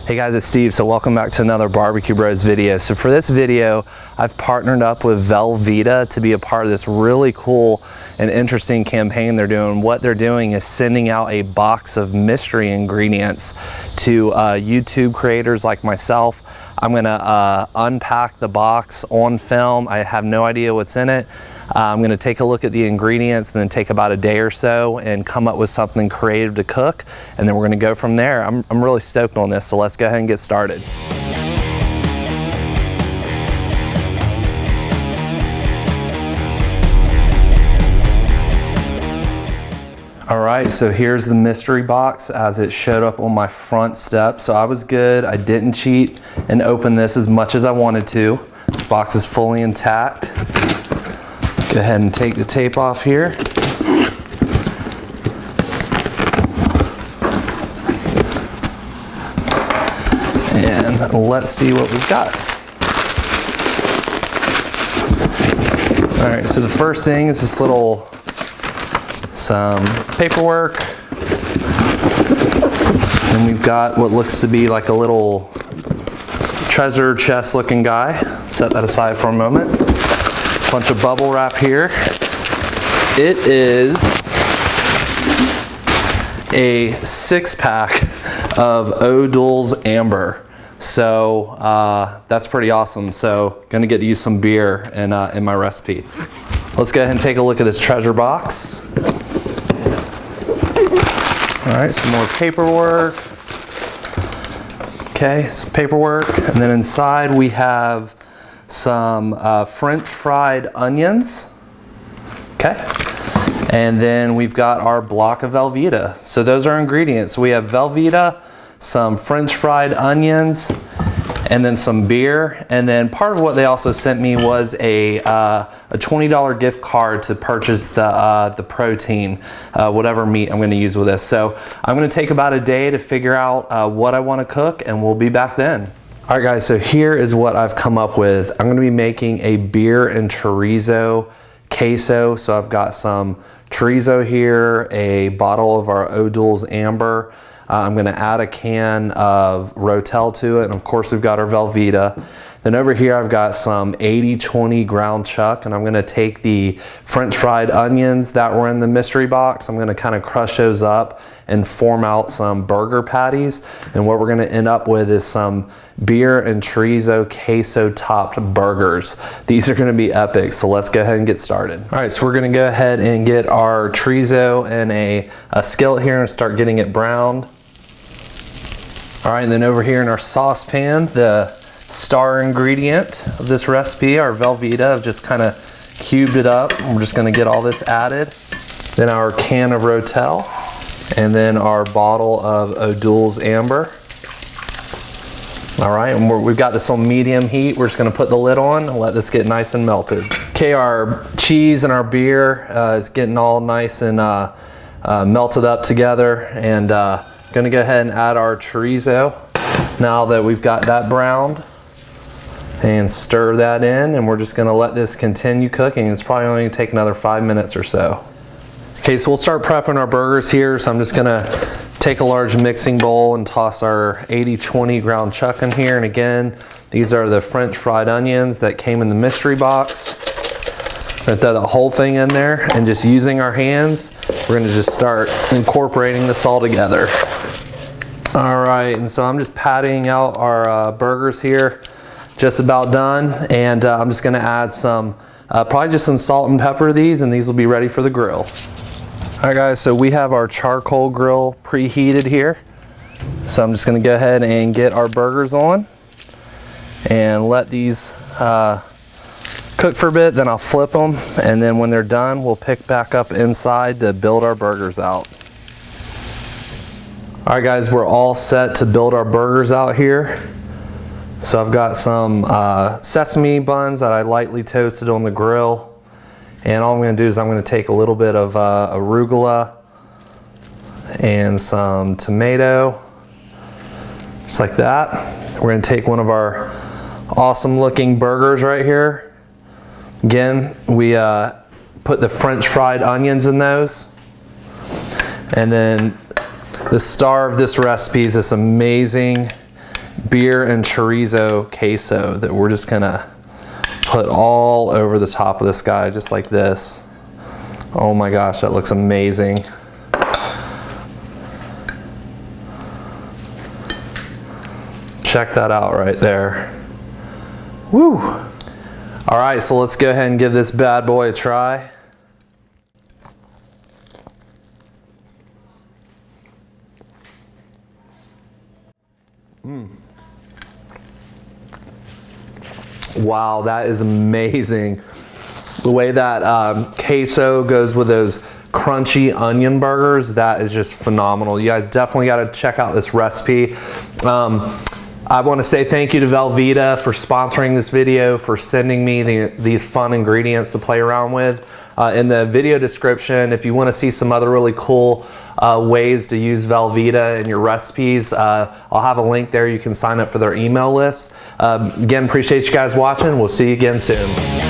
Hey guys, it's Steve. So welcome back to another Barbecue Bros video. So for this video, I've partnered up with Velveeta to be a part of this really cool and interesting campaign they're doing. What they're doing is sending out a box of mystery ingredients to YouTube creators like myself. I'm gonna unpack the box on film. I have no idea what's in it. I'm gonna take a look at the ingredients and then take about a day or so and come up with something creative to cook, and then we're gonna go from there. I'm really stoked on this, so let's go ahead and get started. All right, so here's the mystery box as it showed up on my front step. So I was good, I didn't cheat and open this as much as I wanted to. This box is fully intact. Go ahead and take the tape off here. And let's see what we've got. All right, so the first thing is this some paperwork. And we've got what looks to be like a little treasure chest looking guy. Set that aside for a moment. Bunch of bubble wrap here. It is a 6-pack of O'Doul's Amber. So that's pretty awesome. So gonna get to use some beer in my recipe. Let's go ahead and take a look at this treasure box. All right, some more paperwork. Okay, some paperwork. And then inside we have some French fried onions. Okay. And then we've got our block of Velveeta. So those are ingredients. We have Velveeta, some French fried onions, and then some beer. And then part of what they also sent me was a $20 gift card to purchase the protein, whatever meat I'm gonna use with this. So I'm gonna take about a day to figure out what I wanna cook, and we'll be back then. All right guys, so here is what I've come up with. I'm gonna be making a beer and chorizo queso. So I've got some chorizo here, a bottle of our O'Doul's Amber. I'm gonna add a can of Rotel to it, and of course we've got our Velveeta. Then over here I've got some 80/20 ground chuck, and I'm gonna take the French fried onions that were in the mystery box. I'm gonna kind of crush those up and form out some burger patties. And what we're gonna end up with is some beer and chorizo queso topped burgers. These are gonna be epic, so let's go ahead and get started. All right, so we're gonna go ahead and get our chorizo in a skillet here and start getting it browned. All right, and then over here in our saucepan, the star ingredient of this recipe, our Velveeta. I've just kind of cubed it up. We're just gonna get all this added. Then our can of Rotel, and then our bottle of O'Doul's Amber. All right, and we've got this on medium heat. We're just gonna put the lid on and let this get nice and melted. Okay, our cheese and our beer is getting all nice and melted up together, and gonna go ahead and add our chorizo now that we've got that browned, and stir that in, and we're just gonna let this continue cooking. It's probably only gonna take another 5 minutes or so. Okay, so we'll start prepping our burgers here. So I'm just gonna take a large mixing bowl and toss our 80/20 ground chuck in here. And again, these are the French fried onions that came in the mystery box. We're gonna throw the whole thing in there, and just using our hands, we're gonna just start incorporating this all together. All right, and so I'm just patting out our burgers here. Just about done, and I'm just gonna add some, probably just some salt and pepper to these, and these will be ready for the grill. All right guys, so we have our charcoal grill preheated here. So I'm just gonna go ahead and get our burgers on and let these cook for a bit, then I'll flip them, and then when they're done, we'll pick back up inside to build our burgers out. All right guys, we're all set to build our burgers out here. So I've got some sesame buns that I lightly toasted on the grill. And all I'm gonna do is I'm gonna take a little bit of arugula and some tomato, just like that. We're gonna take one of our awesome looking burgers right here. Again, we put the French fried onions in those. And then the star of this recipe is this amazing beer and chorizo queso that we're just gonna put all over the top of this guy, just like this. Oh my gosh, that looks amazing. Check that out right there. Woo! All right, so let's go ahead and give this bad boy a try. Wow, that is amazing. The way that queso goes with those crunchy onion burgers, that is just phenomenal. You guys definitely got to check out this recipe. I want to say thank you to Velveeta for sponsoring this video, for sending me these fun ingredients to play around with. In the video description, if you want to see some other really cool ways to use Velveeta in your recipes, I'll have a link there. You can sign up for their email list. Again, appreciate you guys watching. We'll see you again soon.